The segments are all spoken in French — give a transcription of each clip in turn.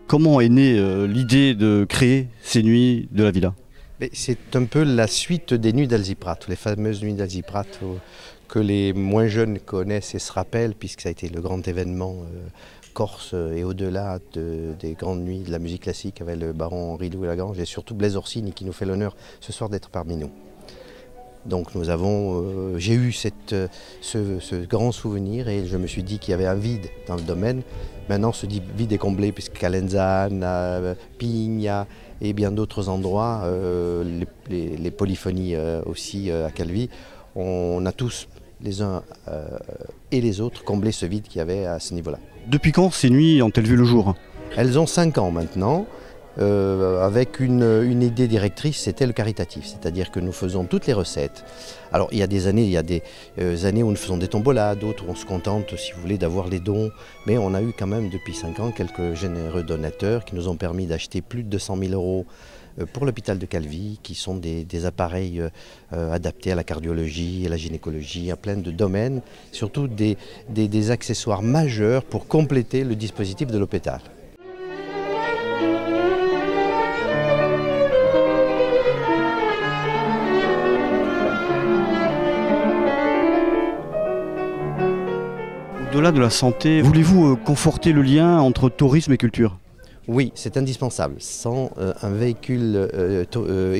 Comment est née l'idée de créer ces nuits de la villa? C'est un peu la suite des nuits d'Alziprat, les fameuses nuits d'Alziprat que les moins jeunes connaissent et se rappellent, puisque ça a été le grand événement corse et au-delà des grandes nuits de la musique classique avec le baron Henri Louis Lagrange et surtout Blaise Orsini qui nous fait l'honneur ce soir d'être parmi nous. Donc j'ai eu ce grand souvenir et je me suis dit qu'il y avait un vide dans le domaine. Maintenant ce vide est comblé puisque Calenzane, Pigna et bien d'autres endroits, les polyphonies aussi à Calvi, on a tous les uns et les autres comblé ce vide qu'il y avait à ce niveau-là. Depuis quand ces nuits ont-elles vu le jour? Elles ont 5 ans maintenant. Avec une idée directrice, c'était le caritatif, c'est-à-dire que nous faisons toutes les recettes. Alors il y a des années où nous faisons des tombolas, d'autres où on se contente, si vous voulez, d'avoir les dons, mais on a eu quand même depuis 5 ans quelques généreux donateurs qui nous ont permis d'acheter plus de 200 000 € pour l'hôpital de Calvi, qui sont des appareils adaptés à la cardiologie, à la gynécologie, à plein de domaines, surtout des accessoires majeurs pour compléter le dispositif de l'hôpital. Au-delà de la santé, voulez-vous conforter le lien entre tourisme et culture? Oui, c'est indispensable. Sans un véhicule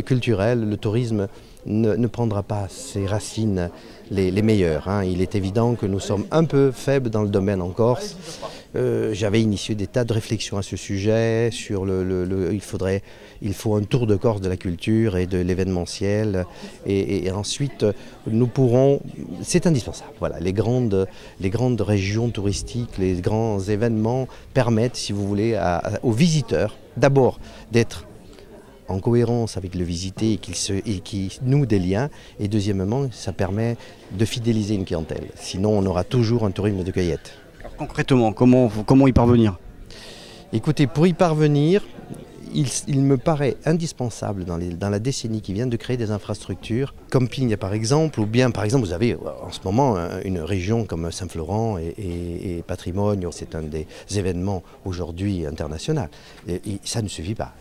culturel, le tourisme ne prendra pas ses racines les meilleures. Il est évident que nous sommes un peu faibles dans le domaine en Corse. J'avais initié des tas de réflexions à ce sujet, sur il faut un tour de Corse de la culture et de l'événementiel. Et ensuite, nous pourrons, c'est indispensable. Voilà, les grandes régions touristiques, les grands événements permettent, si vous voulez, aux visiteurs, d'abord d'être en cohérence avec le visité et qui noue des liens. Et deuxièmement, ça permet de fidéliser une clientèle. Sinon, on aura toujours un tourisme de cueillette. Alors, concrètement, comment y parvenir? Écoutez, pour y parvenir, il me paraît indispensable dans la décennie qui vient de créer des infrastructures, comme Pigna par exemple, ou bien par exemple vous avez en ce moment une région comme Saint-Florent et Patrimoine, c'est un des événements aujourd'hui internationaux. Et ça ne suffit pas,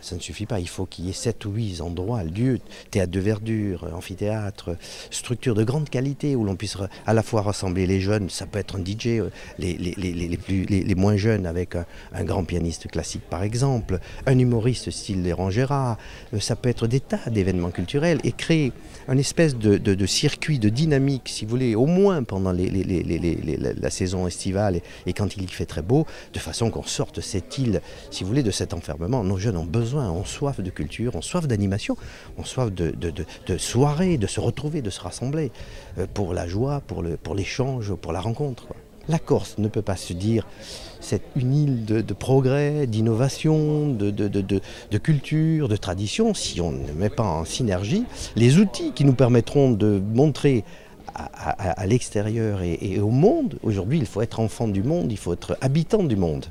il faut qu'il y ait 7 ou 8 endroits, lieux, théâtre de verdure, amphithéâtre, structures de grande qualité où l'on puisse à la fois rassembler les jeunes, ça peut être un DJ, les moins jeunes avec un grand pianiste classique par exemple, un humoriste style Léran Gérard, ça peut être des tas d'événements culturels et créer une espèce de circuit de dynamique, si vous voulez, au moins pendant la saison estivale et quand il y fait très beau, de façon qu'on sorte cette île, si vous voulez, de cet enfermement. Nos jeunes ont besoin, ont soif de culture, ont soif d'animation, ont soif de soirées, de se retrouver, de se rassembler, pour la joie, pour l'échange, pour la rencontre, quoi. La Corse ne peut pas se dire c'est une île de progrès, d'innovation, de culture, de tradition, si on ne met pas en synergie les outils qui nous permettront de montrer à l'extérieur et au monde. Aujourd'hui, il faut être enfant du monde, il faut être habitant du monde.